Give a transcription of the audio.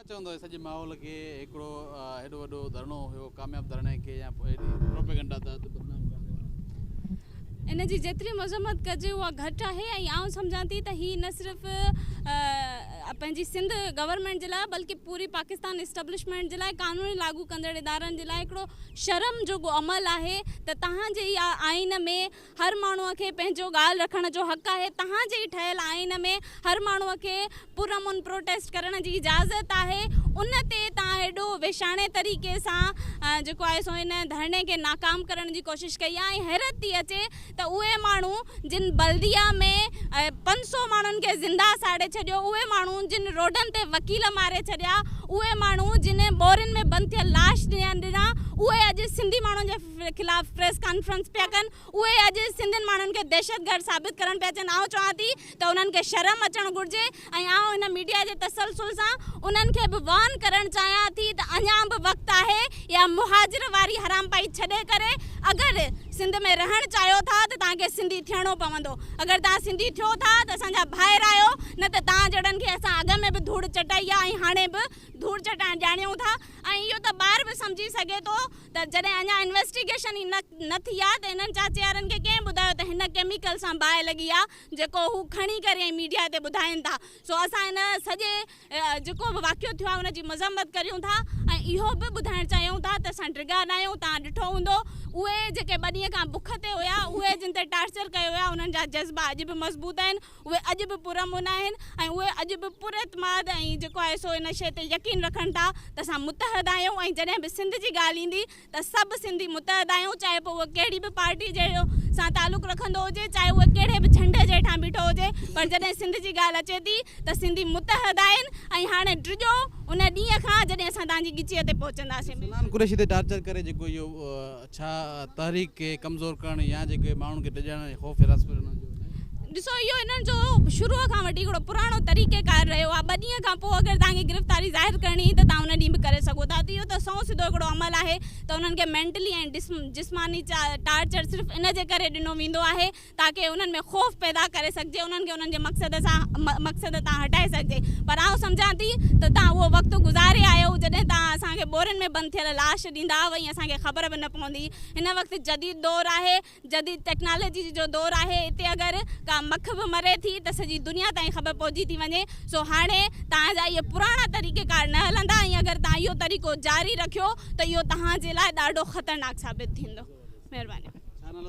छा चवंदो सॼे माहौल खे हिकिड़ो हेॾो वॾो धरणो हुयो कामयाबु धरणे खे या प्रोपेगेंडा तहत बदनाम करणु इन जी जेतिरी मज़म्मत कजे उहा घटि आहे ऐं आउं सम्झां थी त हीअ न सिर्फ़ु पंहिंजी सिंध गवर्नमेंट जे लाइ बल्कि पूरी पाकिस्तान इस्टेब्लिशमेंट जे लाइ कानूनी लागू कंदड़ इदारनि जे लाइ हिकिड़ो शर्म जो अमल आहे त तव्हांजे आइन में हर माण्हूअ खे पंहिंजो ॻाल्हि रखण जो हक़ आहे। तव्हांजे ई ठहियल आइन में हर माण्हूअ खे पुरअमन प्रोटेस्ट करण जी इजाज़त आहे। उन ते तव्हां हेॾो वेशाणे तरीक़े सां जेको आहे सो इन धरणे खे नाकाम करण जी कोशिशि कई आहे। ऐं हैरत थी अचे त उहे माण्हू जिन बल्दिया में 500 माण्हुनि खे ज़िंदा साड़े छॾियो, उहे माण्हू जिन रोडनि ते वकील मारे छॾिया, उहे माण्हू जिन बोरियुनि में बंदि थियल लाश ॾिना, उहे अॼु सिंधी माण्हुनि जे ख़िलाफ़ प्रेस कॉन्फ्रेंस पिया कनि, उहे अॼु सिंधियुनि माण्हुनि खे दहशतगर्द साबित करणु पिया अचनि। आउं चवां थी त उन्हनि खे शर्म अचणु घुरिजे ऐं आउं हिन मीडिया जे तसलसल सां उन्हनि खे बि वार्न करणु चाहियां थी त अञा बि वक़्तु आहे या मुहाजिर वारी हरामपाई छॾे करे अगरि सिंध में रहणु चाहियो था त तव्हांखे सिंधी थियणो पवंदो। अगरि तव्हां सिंधी थियो था त असांजा ॿाहिरि आहियो, न त तव्हां जहिड़नि खे असां अॻ में बि धूड़ चटाई आहे ऐं हाणे बि धूड़ चटाइण ॼाणियूं था। ऐं इहो त ॿाहिरि बि सम्झी सघे थो त जॾहिं अञा इन्वेस्टिगेशन ई न थी आहे त हिननि चाचे वारनि खे कंहिं ॿुधायो त हिन केमिकल सां बाहि लॻी आहे जेको हू खणी करे ऐं मीडिया ते ॿुधाइनि था। सो असां हिन सॼे जेको बि वाक़ियो थियो आहे हुनजी मज़म्मत करियूं था ऐं इहो बि ॿुधाइणु चाहियूं था त असां ट्रिगर न आहियूं। तव्हां ॾिठो हूंदो उहे जेके 2 ॾींहं खां बुख ते हुया, उहे जिन ते टार्चर कयो हुया, उन्हनि जा जज़्बा अॼु बि मज़बूत आहिनि, उहे अॼु बि पुरअमन आहिनि ऐं उहे अॼु बि पुरएतमाद ऐं जेको आहे सो इन शइ ते यकीन रखनि था त असां मुतहद आहियूं। ऐं जॾहिं बि सिंध जी ॻाल्हि ईंदी त सभु सिंधी मुतहद आहियूं, चाहे पोइ उहो कहिड़ी बि पार्टी जे सां तालुक़ु रखंदो हुजे, चाहे उहे कहिड़े बि झंडे जे हेठां बीठो हुजे, पर जॾहिं सिंध जी ॻाल्हि अचे थी त सिंधी मुतहद आहिनि। ऐं हाणे ड्रिजो उन ॾींहं खां जॾहिं असां तव्हांजी गिचीअ ते पहुचंदासीं। सलमान कुरैशी ते टार्चर करे जेको इहो छा तहरीक खे कमज़ोर करणु या जेके माण्हुनि खे डिॼण ख़ौफ़ हिरास ॾिसो, इहो इन्हनि जो शुरूअ खां वठी हिकिड़ो पुराणो तरीक़ेकार रहियो आहे। 2 ॾींहं खां पोइ अगरि तव्हांखे गिरफ़्तारी ज़ाहिर करणी त तव्हां उन ॾींहुं बि करे सघो था। त इहो त सौ सिधो हिकिड़ो अमल आहे त उन्हनि खे मेंटली ऐं जिस्मानी टार्चर सिर्फ़ु इन जे करे ॾिनो वेंदो आहे ताकी उन्हनि में ख़ौफ़ पैदा करे सघिजे, उन्हनि खे उन्हनि जे मक़सद तां हटाए सघिजे। पर आउं सम्झां थी त तव्हां उहो वक़्तु गुज़ारे आहियो जॾहिं तव्हां असांखे बोरियुनि में बंदि थियल लाश ॾींदा वई, असांखे ख़बर बि न पवंदी। हिन वक़्तु जदीद दौरु आहे, जदीद टेक्नोलॉजी जो दौरु आहे। हिते अगरि का मख बि मरे थी त सॼी दुनिया ताईं ख़बर पहुची थी वञे। सो हाणे तव्हांजा इहे पुराणा तरीक़ेकार न हलंदा ऐं अगरि तव्हां इहो तरीक़ो जारी रखियो त इहो तव्हांजे लाइ ॾाढो ख़तरनाक साबित थींदो। महिरबानी।